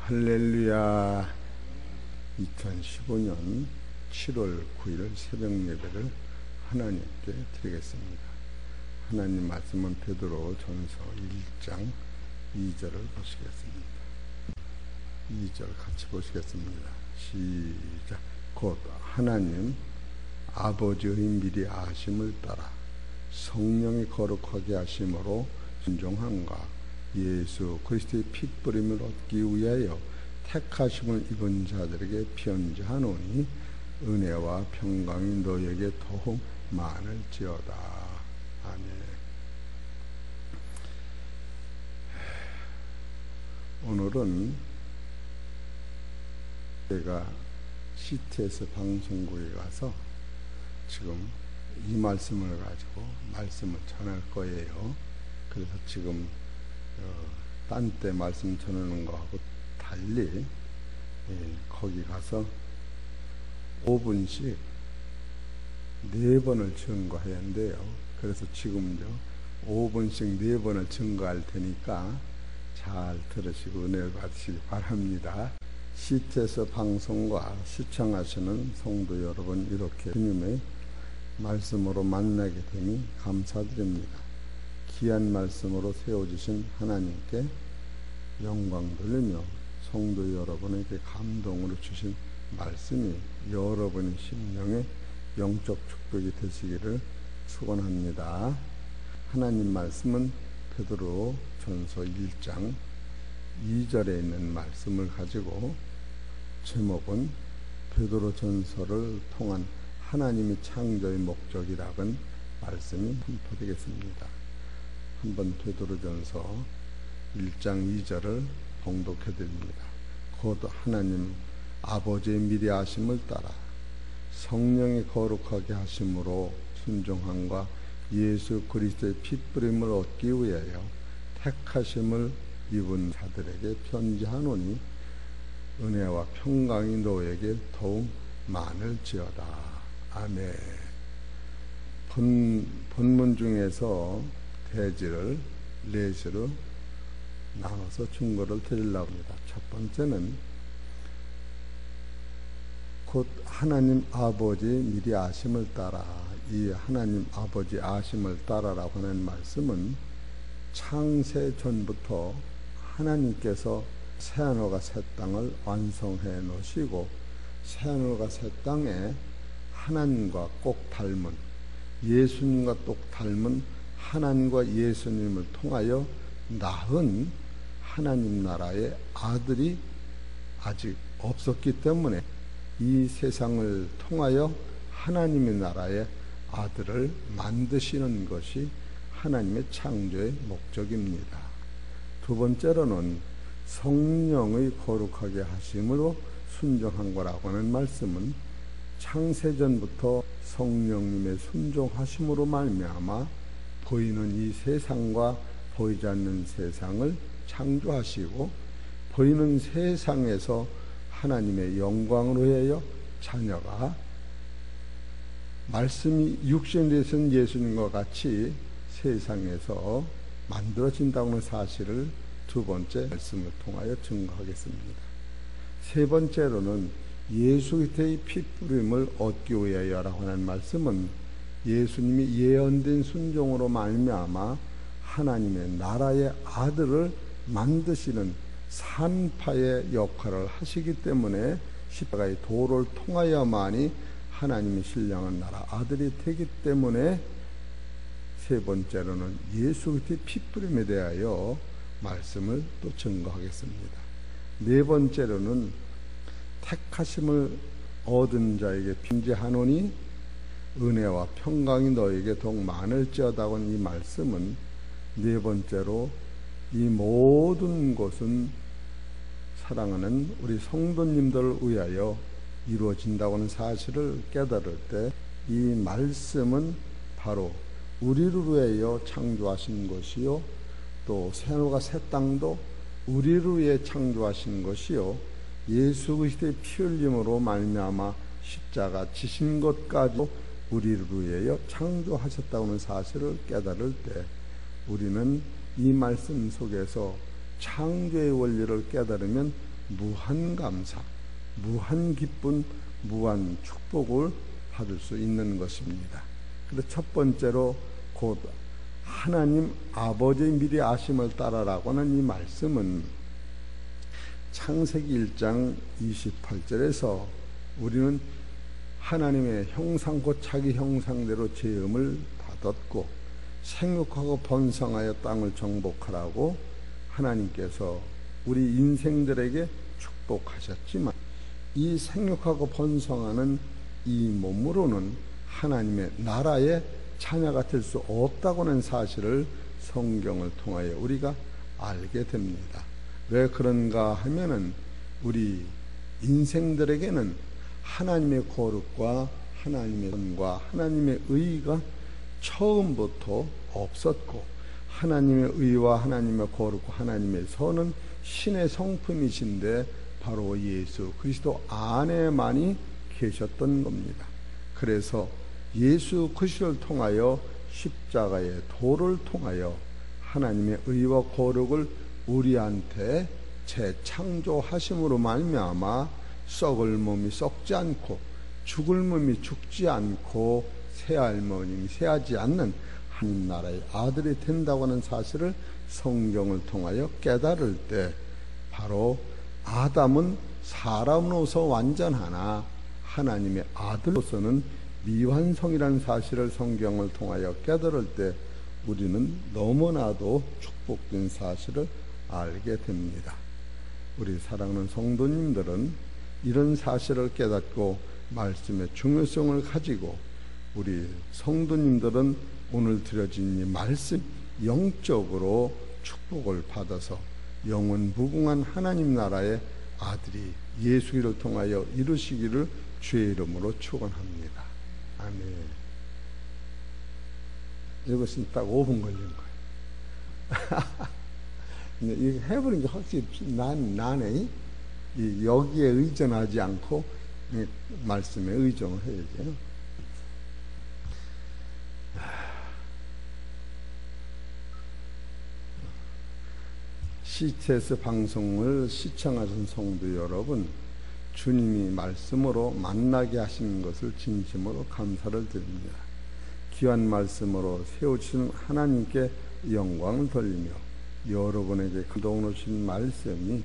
할렐루야. 2015년 7월 9일 새벽 예배를 하나님께 드리겠습니다. 하나님 말씀은 베드로 전서 1장 2절을 보시겠습니다. 2절 같이 보시겠습니다. 시작. 곧 하나님 아버지의 미리 아심을 따라 성령이 거룩하게 하심으로 순종함과 예수 그리스도의 핏부림을 얻기 위하여 택하심을 입은 자들에게 편지하노니 은혜와 평강이 너에게 더욱 많을지어다. 아멘. 오늘은 제가 CTS 방송국에 가서 지금 이 말씀을 가지고 말씀을 전할 거예요. 그래서 지금 딴 때 말씀 전하는 거하고 달리 거기 가서 5분씩 4번을 증거해야 한대요. 그래서 지금요 5분씩 4번을 증거할 테니까 잘 들으시고 은혜를 받으시기 바랍니다. CTS 방송과 시청하시는 성도 여러분, 이렇게 주님의 말씀으로 만나게 되니 감사드립니다. 귀한 말씀으로 세워주신 하나님께 영광 돌리며 성도 여러분에게 감동으로 주신 말씀이 여러분의 심령에 영적 축복이 되시기를 축원합니다. 하나님 말씀은 베드로 전서 1장 2절에 있는 말씀을 가지고 제목은 베드로 전서를 통한 하나님의 창조의 목적이라는 말씀이 선포되겠습니다. 한번 베드로전서 1장 2절을 봉독해 드립니다. 곧 하나님 아버지의 미리 아심을 따라 성령이 거룩하게 하심으로 순종함과 예수 그리스도의 핏부림을 얻기 위하여 택하심을 입은 자들에게 편지하노니 은혜와 평강이 너에게 더욱 많을지어다. 아멘. 본문 중에서 대지를 4시로 나눠서 증거를 드리려고 합니다. 첫 번째는 곧 하나님 아버지 미리 아심을 따라, 이 하나님 아버지 아심을 따라라고 하는 말씀은 창세 전부터 하나님께서 새하늘과 새 땅을 완성해 놓으시고 새하늘과 새 땅에 하나님과 꼭 닮은, 예수님과 똑 닮은 하나님과 예수님을 통하여 낳은 하나님 나라의 아들이 아직 없었기 때문에 이 세상을 통하여 하나님의 나라의 아들을 만드시는 것이 하나님의 창조의 목적입니다. 두 번째로는 성령의 거룩하게 하심으로 순종한 거라고 하는 말씀은 창세전부터 성령님의 순종하심으로 말미암아 보이는 이 세상과 보이지 않는 세상을 창조하시고 보이는 세상에서 하나님의 영광으로 하여 자녀가 말씀이 육신되신 예수님과 같이 세상에서 만들어진다고 하는 사실을 두 번째 말씀을 통하여 증거하겠습니다. 세 번째로는 예수 그리스도의 핏부림을 얻기 위하여라고 하는 말씀은 예수님이 예언된 순종으로 말미암아 하나님의 나라의 아들을 만드시는 산파의 역할을 하시기 때문에 십자가의 도를 통하여만이 하나님의 신령한 나라 아들이 되기 때문에 세 번째로는 예수 그리스도의 핏부림에 대하여 말씀을 또 증거하겠습니다. 네 번째로는 택하심을 얻은 자에게 편지하노니 은혜와 평강이 너에게 더욱 많을지어다고 이 말씀은 네 번째로 이 모든 것은 사랑하는 우리 성도님들을 위하여 이루어진다고 하는 사실을 깨달을 때 이 말씀은 바로 우리를 위하여 창조하신 것이요 또 새하늘과 새 땅도 우리를 위해 창조하신 것이요 예수 그리스도의 피 흘림으로 말미암아 십자가 지신 것까지 우리를 위하여 창조하셨다고 하는 사실을 깨달을 때 우리는 이 말씀 속에서 창조의 원리를 깨달으면 무한 감사, 무한 기쁨, 무한 축복을 받을 수 있는 것입니다. 그래서 첫 번째로 곧 하나님 아버지의 미리 아심을 따라라고 하는 이 말씀은 창세기 1장 28절에서 우리는 하나님의 형상 곧 자기 형상대로 제음을 받았고 생육하고 번성하여 땅을 정복하라고 하나님께서 우리 인생들에게 축복하셨지만 이 생육하고 번성하는 이 몸으로는 하나님의 나라의 자녀가 될 수 없다고는 사실을 성경을 통하여 우리가 알게 됩니다. 왜 그런가 하면은 우리 인생들에게는 하나님의 거룩과 하나님의 선과 하나님의 의가 처음부터 없었고 하나님의 의와 하나님의 거룩과 하나님의 선은 신의 성품이신데 바로 예수 그리스도 안에만이 계셨던 겁니다. 그래서 예수 그리스도를 통하여 십자가의 도를 통하여 하나님의 의와 거룩을 우리한테 재창조하심으로 말미암아 썩을 몸이 썩지 않고 죽을 몸이 죽지 않고 새할 몸이 새하지 않는 하나님 나라의 아들이 된다고 하는 사실을 성경을 통하여 깨달을 때 바로 아담은 사람으로서 완전하나 하나님의 아들로서는 미완성이라는 사실을 성경을 통하여 깨달을 때 우리는 너무나도 축복된 사실을 알게 됩니다. 우리 사랑하는 성도님들은 이런 사실을 깨닫고 말씀의 중요성을 가지고 우리 성도님들은 오늘 드려진 이 말씀 영적으로 축복을 받아서 영원 무궁한 하나님 나라의 아들이 예수를 통하여 이루시기를 주의 이름으로 축원합니다. 아멘. 이것은 딱 5분 걸린 거예요. 이거 해버린 게 확실히 나네. 여기에 의존하지 않고 말씀에 의존을 해야죠. CTS 방송을 시청하신 성도 여러분, 주님이 말씀으로 만나게 하시는 것을 진심으로 감사를 드립니다. 귀한 말씀으로 세우시는 하나님께 영광을 돌리며 여러분에게 감동을 주신 말씀이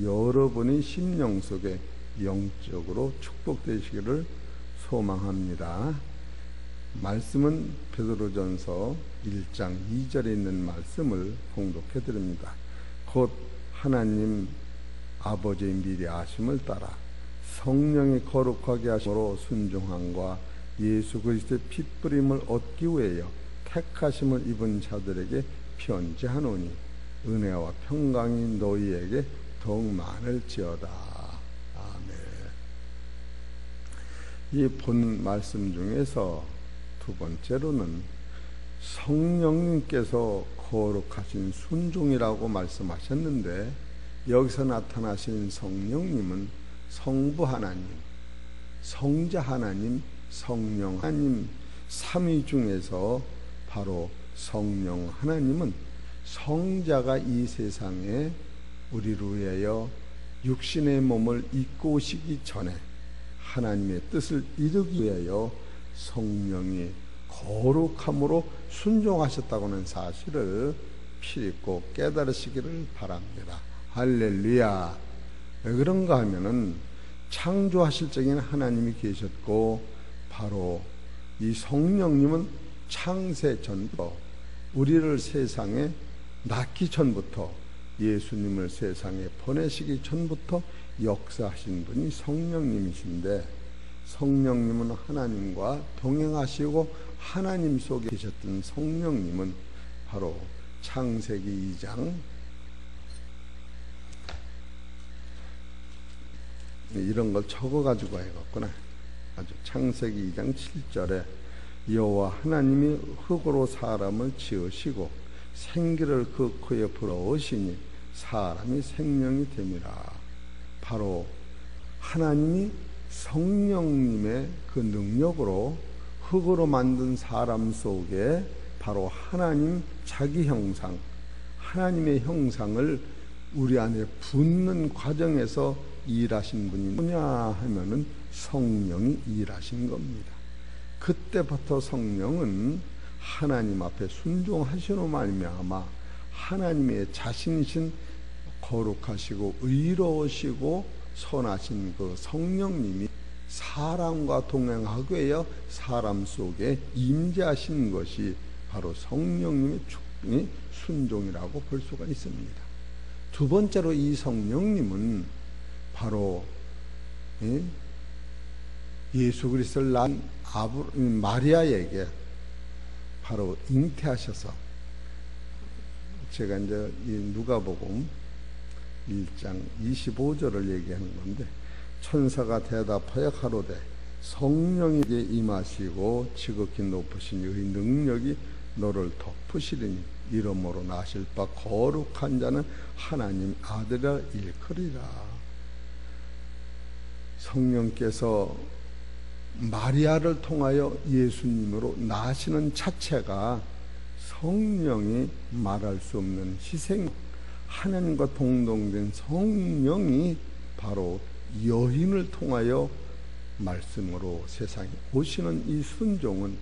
여러분의 심령 속에 영적으로 축복되시기를 소망합니다. 말씀은 베드로전서 1장 2절에 있는 말씀을 봉독해 드립니다. 곧 하나님 아버지의 미리 아심을 따라 성령이 거룩하게 하심으로 순종함과 예수 그리스도의 핏부림을 얻기 위하여 택하심을 입은 자들에게 편지하노니 은혜와 평강이 너희에게 더욱 많을지어다. 아멘. 이 본 말씀 중에서 두 번째로는 성령님께서 거룩하신 순종이라고 말씀하셨는데 여기서 나타나신 성령님은 성부 하나님, 성자 하나님, 성령 하나님 삼위 중에서 바로 성령 하나님은 성자가 이 세상에 우리를 위하여 육신의 몸을 입고 오시기 전에 하나님의 뜻을 이루기 위하여 성령이 거룩함으로 순종하셨다고 하는 사실을 필입고 깨달으시기를 바랍니다. 할렐루야. 왜 그런가 하면은 창조하실 적에는 하나님이 계셨고 바로 이 성령님은 창세 전부터 우리를 세상에 낳기 전부터 예수님을 세상에 보내시기 전부터 역사하신 분이 성령님이신데 성령님은 하나님과 동행하시고 하나님 속에 계셨던 성령님은 바로 창세기 2장 이런 걸 적어가지고 해갖구나. 아주 창세기 2장 7절에 여호와 하나님이 흙으로 사람을 지으시고 생기를 그 코에 불어넣으시니 사람이 생명이 됨이라. 바로 하나님이 성령님의 그 능력으로 흙으로 만든 사람 속에 바로 하나님 자기 형상, 하나님의 형상을 우리 안에 붙는 과정에서 일하신 분이 누구냐 하면은 성령이 일하신 겁니다. 그때부터 성령은 하나님 앞에 순종하시는 말미암아 하나님의 자신이신 거룩하시고 의로우시고 선하신 그 성령님이 사람과 동행하고여 사람 속에 임재하신 것이 바로 성령님의 순종이라고 볼 수가 있습니다. 두 번째로 이 성령님은 바로 예수 그리스도를 낳은 마리아에게 바로 잉태하셔서, 제가 이제 이 누가복음 1장 25절을 얘기하는 건데, 천사가 대답하여 가로되 성령에게 임하시고 지극히 높으신 의 능력이 너를 덮으시리니 이러므로 나실 바 거룩한 자는 하나님 아들이라 일컬이라. 성령께서 마리아를 통하여 예수님으로 나시는 자체가 성령이 말할 수 없는 희생, 하나님과 동동된 성령이 바로 여인을 통하여 말씀으로 세상에 오시는 이 순종은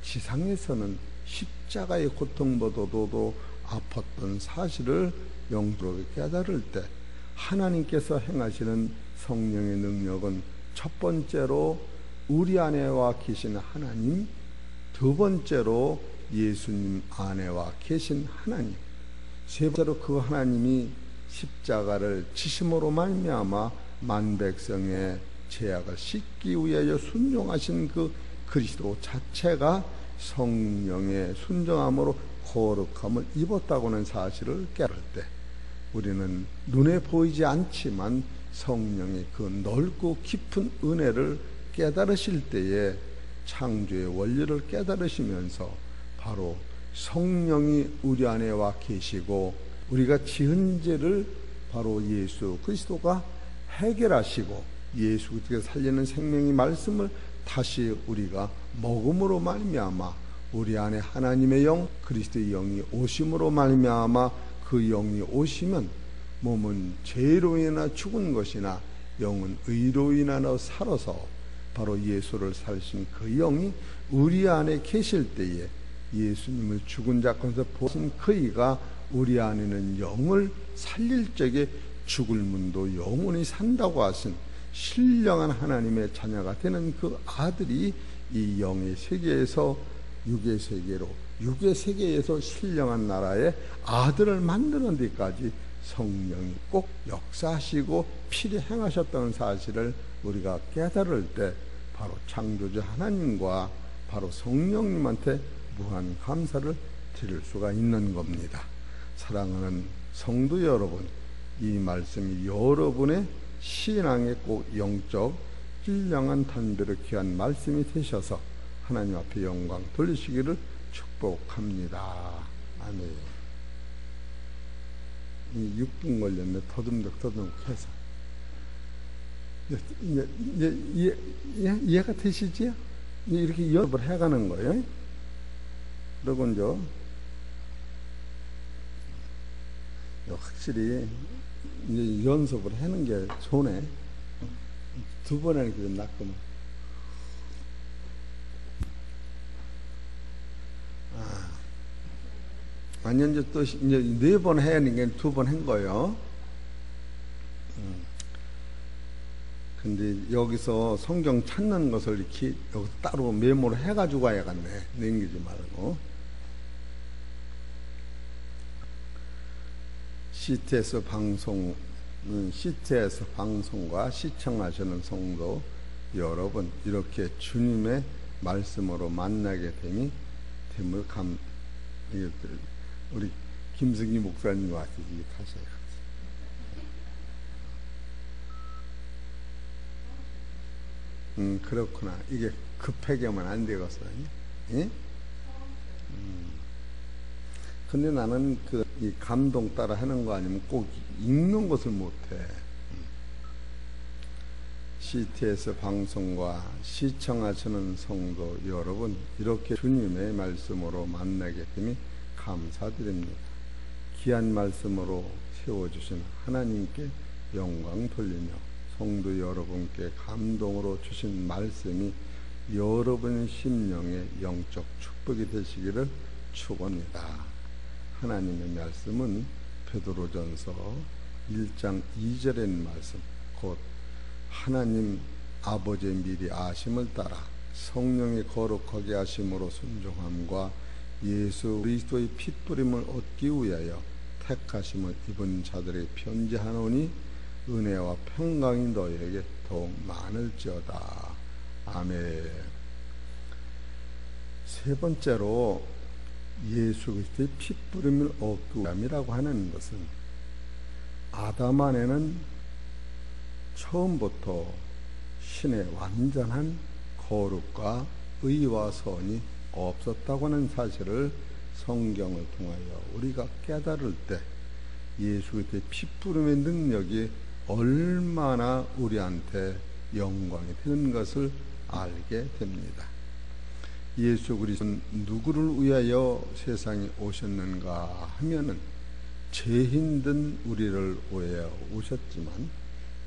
지상에서는 십자가의 고통보다도 아팠던 사실을 영적으로 깨달을 때 하나님께서 행하시는 성령의 능력은 첫 번째로 우리 안에 와 계신 하나님, 두 번째로 예수님 안에 와 계신 하나님, 세 번째로 그 하나님이 십자가를 지심으로 말미암아 만백성의 죄악을 씻기 위하여 순종하신 그 그리스도 자체가 성령의 순종함으로 거룩함을 입었다고는 사실을 깨달을 때 우리는 눈에 보이지 않지만 성령의 그 넓고 깊은 은혜를 깨달으실 때에 창조의 원리를 깨달으시면서 바로 성령이 우리 안에 와 계시고 우리가 지은 죄를 바로 예수 그리스도가 해결하시고 예수 그리스도가 살리는 생명의 말씀을 다시 우리가 먹음으로 말미암아 우리 안에 하나님의 영 그리스도의 영이 오심으로 말미암아 그 영이 오시면 몸은 죄로 인하여 죽은 것이나 영은 의로 인하여 살아서 바로 예수를 살리신 그 영이 우리 안에 계실 때에 예수님을 죽은 자 가운데서 보신 그이가 우리 안에는 영을 살릴 적에 죽을 문도 영원히 산다고 하신 신령한 하나님의 자녀가 되는 그 아들이 이 영의 세계에서 육의 세계로, 육의 세계에서 신령한 나라의 아들을 만드는 데까지 성령이 꼭 역사하시고 필히 행하셨다는 사실을 우리가 깨달을 때 바로 창조주 하나님과 바로 성령님한테 무한 감사를 드릴 수가 있는 겁니다. 사랑하는 성도 여러분, 이 말씀이 여러분의 신앙의 꼭 영적 신령한 단비로 귀한 말씀이 되셔서 하나님 앞에 영광 돌리시기를 축복합니다. 아멘. 이 6분 걸렸네. 더듬덕 해서. 이해가 되시지요? 이렇게 연습을 해가는 거예요. 그리고 이제 확실히 이제 연습을 하는 게 좋네. 두 번 하는 게 좀 낫구만. 아니, 이제 또, 이제 4번 해야 하는 게 2번 한 거예요. 근데 여기서 성경 찾는 것을 이렇게 여기 따로 메모를 해가지고 와야겠네. 남기지 말고. CTS 방송과 시청하시는 성도 여러분, 이렇게 주님의 말씀으로 만나게 됨을 우리 김승희 목사님 와서 하셔요. 그렇구나. 이게 급하게 하면 안 되겠어요. 예? 근데 나는 이 감동 따라 하는 거 아니면 꼭 읽는 것을 못해. CTS 방송과 시청하시는 성도 여러분, 이렇게 주님의 말씀으로 만나게 되니 감사드립니다. 귀한 말씀으로 세워주신 하나님께 영광 돌리며 성도 여러분께 감동으로 주신 말씀이 여러분 심령의 영적 축복이 되시기를 축원합니다. 하나님의 말씀은 베드로전서 1장 2절의 말씀, 곧 하나님 아버지의 미리 아심을 따라 성령의 거룩하게 하심으로 순종함과 예수 그리스도의 핏부림을 얻기 위하여 택하심을 입은 자들의 편지하노니 은혜와 평강이 너희에게 더욱 많을지어다. 아멘. 세 번째로 예수 그리스도의 핏부림을 얻기 위함이라고 하는 것은 아담 안에는 처음부터 신의 완전한 거룩과 의와 선이 없었다고 하는 사실을 성경을 통하여 우리가 깨달을 때 예수 그리스도의 핏부림의 능력이 얼마나 우리한테 영광이 되는 것을 알게 됩니다. 예수 그리스도는 누구를 위하여 세상에 오셨는가 하면은 죄 힘든 우리를 위하여 오셨지만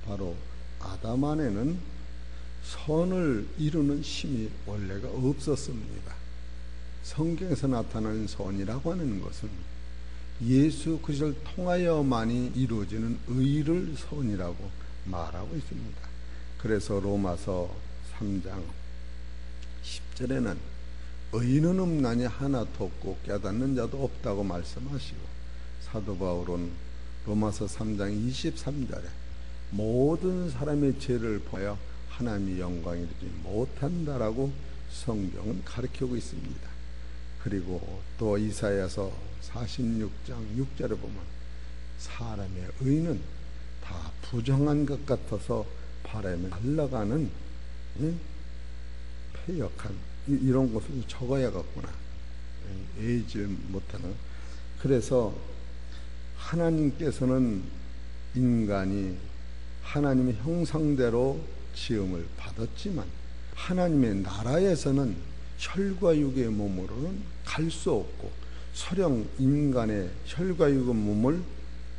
바로 아담 안에는 선을 이루는 힘이 원래가 없었습니다. 성경에서 나타나는 선이라고 하는 것은 예수 그리스도를 통하여만이 이루어지는 의를 선이라고 말하고 있습니다. 그래서 로마서 3장 10절에는 의인은 없나니 하나도 없고 깨닫는 자도 없다고 말씀하시고, 사도 바울은 로마서 3장 23절에 모든 사람의 죄를 보여 하나님의 영광을 이루지 못한다라고 성경은 가르치고 있습니다. 그리고 또 이사야서 46장 6절에 보면 사람의 의는 다 부정한 것 같아서 바람에 날아가는 패역한 이런 것을 적어야겠구나. 애질 못하는. 그래서 하나님께서는 인간이 하나님의 형상대로 지음을 받았지만 하나님의 나라에서는 혈과 육의 몸으로는 갈 수 없고, 설령 인간의 혈과 육의 몸을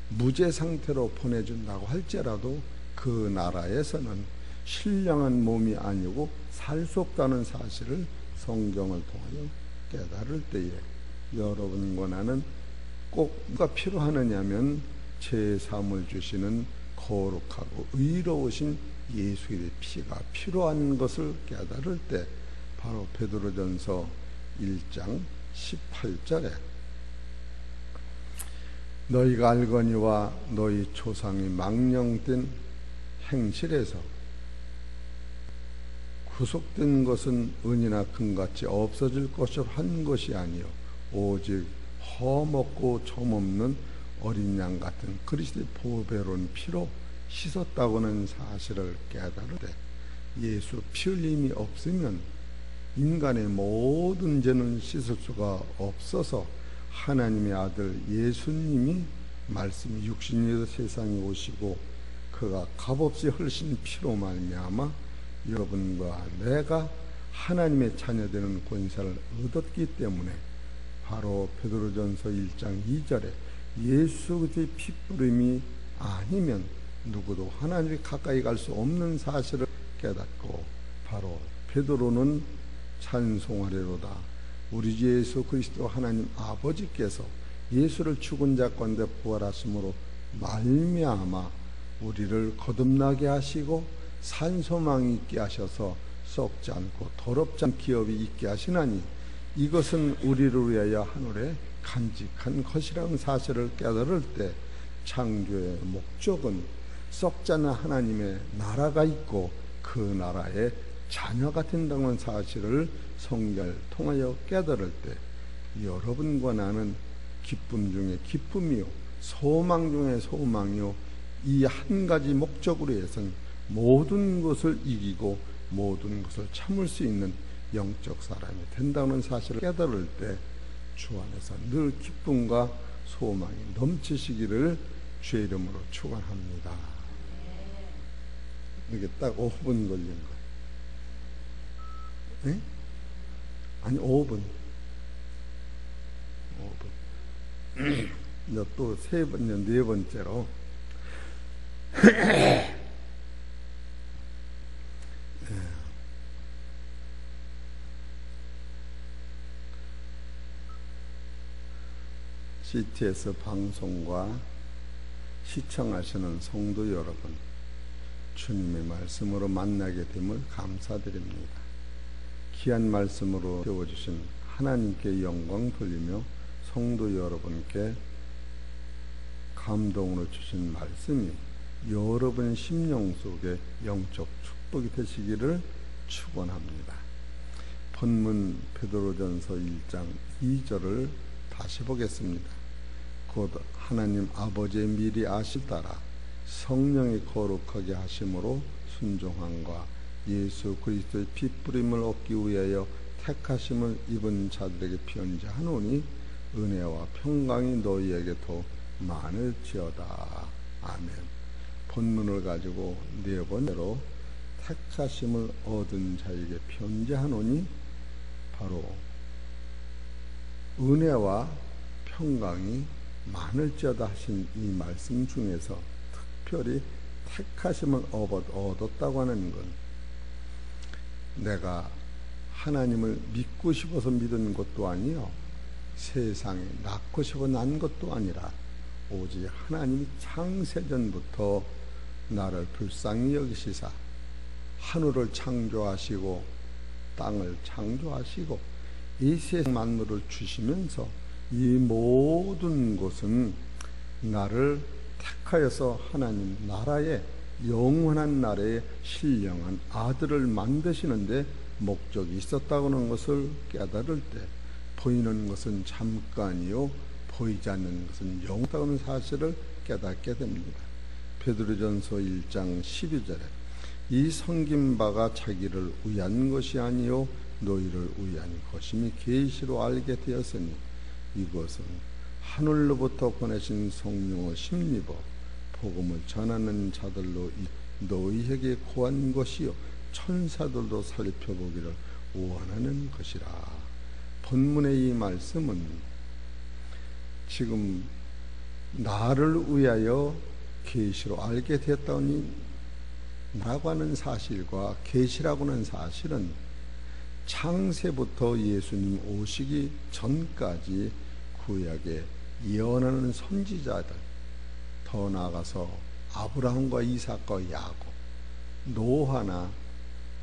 무죄 상태로 보내준다고 할지라도 그 나라에서는 신령한 몸이 아니고 살 수 없다는 사실을 성경을 통하여 깨달을 때에 여러분과 나는 꼭 뭐가 필요하느냐면 제사함을 주시는 거룩하고 의로우신 예수의 피가 필요한 것을 깨달을 때 바로 베드로전서 1장 18절에 너희가 알거니와 너희 조상이 망령된 행실에서 구속된 것은 은이나 금같이 없어질 것을 한 것이 아니요 오직 허먹고 점없는 어린 양 같은 그리스도의 보배로운 피로 씻었다고는 사실을 깨달을 때 예수 피 흘림이 없으면 인간의 모든 죄는 씻을 수가 없어서 하나님의 아들 예수님이 말씀이 육신이 되어 세상에 오시고 그가 값없이 흘리신 피로 말미암아 여러분과 내가 하나님의 자녀되는 권세를 얻었기 때문에 바로 베드로전서 1장 2절에 예수 그리스도의 핏부림이 아니면 누구도 하나님께 가까이 갈 수 없는 사실을 깨닫고 바로 베드로는 찬송하리로다. 우리 주 예수 그리스도 하나님 아버지께서 예수를 죽은 자 가운데 부활하심으로 말미암아 우리를 거듭나게 하시고 산소망이 있게 하셔서 썩지 않고 더럽지 않은 기업이 있게 하시나니 이것은 우리를 위하여 하늘에 간직한 것이라는 사실을 깨달을 때 창조의 목적은 썩지 않은 하나님의 나라가 있고 그 나라의 자녀가 된다는 사실을 성경을 통하여 깨달을 때 여러분과 나는 기쁨 중에 기쁨이요 소망 중에 소망이요 이 한 가지 목적으로 해서는 모든 것을 이기고 모든 것을 참을 수 있는 영적 사람이 된다는 사실을 깨달을 때 주 안에서 늘 기쁨과 소망이 넘치시기를 주의 이름으로 축원합니다. 이게 딱 5분 걸린 거. 네? 아니 5분. 또 네 번째로 CTS 방송과 시청하시는 성도 여러분, 주님의 말씀으로 만나게 됨을 감사드립니다. 귀한 말씀으로 세워주신 하나님께 영광 돌리며 성도 여러분께 감동으로 주신 말씀이 여러분 심령 속에 영적 축복이 되시기를 축원합니다. 본문 베드로전서 1장 2절을 다시 보겠습니다. 곧 하나님 아버지의 미리 아실 따라 성령이 거룩하게 하심으로 순종함과 예수 그리스도의 핏부림을 얻기 위하여 택하심을 입은 자들에게 편지하노니 은혜와 평강이 너희에게 더 많을지어다. 아멘. 본문을 가지고 네 번째로 택하심을 얻은 자에게 편지하노니 바로 은혜와 평강이 많을지어다 하신 이 말씀 중에서 특별히 택하심을 얻었다고 하는 건 내가 하나님을 믿고 싶어서 믿은 것도 아니요, 세상에 낳고 싶어 난 것도 아니라 오직 하나님이 창세전부터 나를 불쌍히 여기시사 하늘을 창조하시고 땅을 창조하시고 이 세상 만물을 주시면서 이 모든 것은 나를 택하여서 하나님 나라에, 영원한 나라에 신령한 아들을 만드시는데 목적이 있었다고 하는 것을 깨달을 때 보이는 것은 잠깐이요 보이지 않는 것은 영원하다고 하는 사실을 깨닫게 됩니다. 베드로전서 1장 12절에 이 섬긴 바가 자기를 위한 것이 아니요 너희를 위한 것임이 계시로 알게 되었으니 이것은 하늘로부터 보내신 성령의 심리보 복음을 전하는 자들로 너희에게 구한 것이요 천사들도 살펴보기를 원하는 것이라. 본문의 이 말씀은 지금 나를 위하여 계시로 알게 되었다니 라고 하는 사실과 계시라고 하는 사실은 창세부터 예수님 오시기 전까지 구약에 예언하는 선지자들, 더 나아가서 아브라함과 이삭과 야곱, 노아나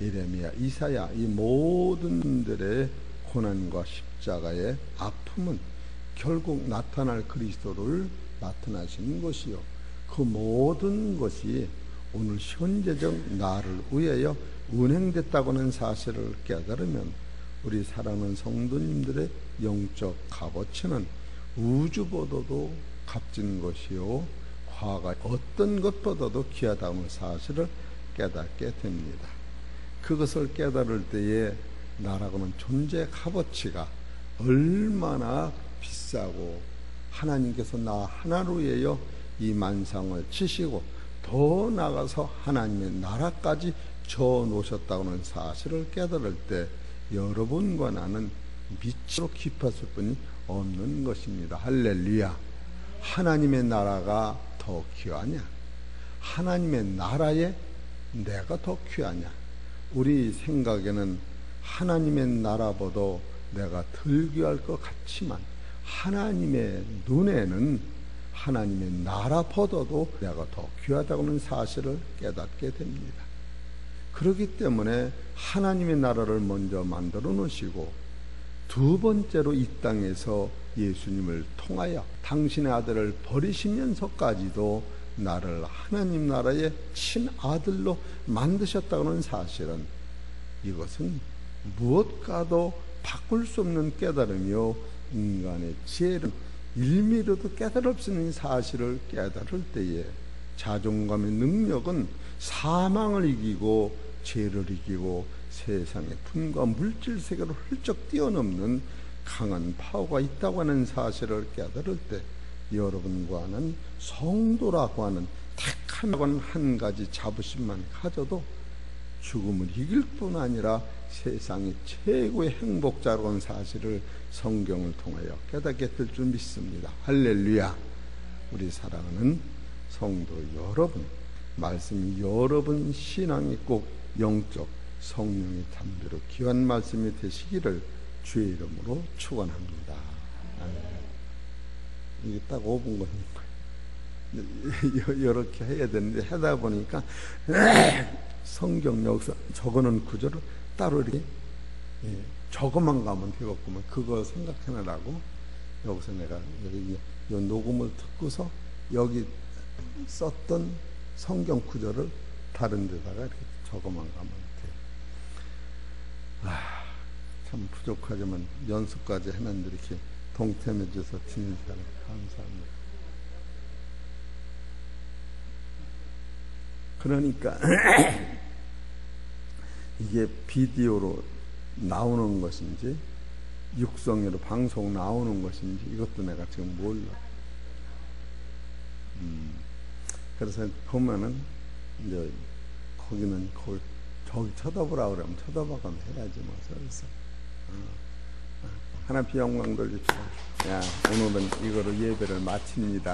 예레미야, 이사야, 이 모든 분들의 고난과 십자가의 아픔은 결국 나타날 그리스도를 나타나시는 것이요, 그 모든 것이 오늘 현재적 나를 위하여 운행됐다고 하는 사실을 깨달으면 우리 사랑하는 성도님들의 영적 값어치는 우주보다도 값진 것이요 과거 어떤 것보다도 귀하다는 사실을 깨닫게 됩니다. 그것을 깨달을 때에 나라고는 존재 값어치가 얼마나 비싸고 하나님께서 나 하나로 위하여 이 만상을 치시고 더 나아가서 하나님의 나라까지 져 놓으셨다고 하는 사실을 깨달을 때 여러분과 나는 미치로 깊었을 뿐이 없는 것입니다. 할렐루야. 하나님의 나라가 더 귀하냐? 하나님의 나라에 내가 더 귀하냐? 우리 생각에는 하나님의 나라보다 내가 덜 귀할 것 같지만 하나님의 눈에는 하나님의 나라보다도 내가 더 귀하다고 하는 사실을 깨닫게 됩니다. 그렇기 때문에 하나님의 나라를 먼저 만들어 놓으시고 두 번째로 이 땅에서 예수님을 통하여 당신의 아들을 버리시면서까지도 나를 하나님 나라의 친아들로 만드셨다는 사실은 이것은 무엇과도 바꿀 수 없는 깨달음이요 인간의 지혜를 1미리도 깨달을 수 있는 사실을 깨달을 때에 자존감의 능력은 사망을 이기고 죄를 이기고 세상의 분과 물질 세계로 훌쩍 뛰어넘는 강한 파워가 있다고 하는 사실을 깨달을 때 여러분과는 성도라고 하는 택함이라고 하는 한 가지 자부심만 가져도 죽음을 이길 뿐 아니라 세상의 최고의 행복자라고 하는 사실을 성경을 통하여 깨닫게 될 줄 믿습니다. 할렐루야. 우리 사랑하는 성도 여러분, 말씀이 여러분 신앙이 꼭 영적 성령의 담대로 귀한 말씀이 되시기를 주의 이름으로 축원합니다. 이게 딱 5분 걸린 거예요. 이렇게 해야 되는데 하다 보니까 성경 여기서 적어놓은 구절을 따로 이렇게 적어만 가면 되겠구만. 그거 생각해내라고 여기서 내가 여기 이 녹음을 듣고서 여기 썼던 성경 구절을 다른 데다가 이렇게 적어만 가면 돼. 참 부족하지만 연습까지 해놨는데 이렇게 동참해 주셔서 진실하게 감사합니다. 그러니까 이게 비디오로 나오는 것인지 육성으로 방송 나오는 것인지 이것도 내가 지금 몰라. 그래서 보면은 이제 거기는 저기 쳐다보라 그러면 쳐다봐가면 해야지 뭐. 그래서 하나님 영광 돌립시다. 야, 오늘은 이거로 예배를 마칩니다.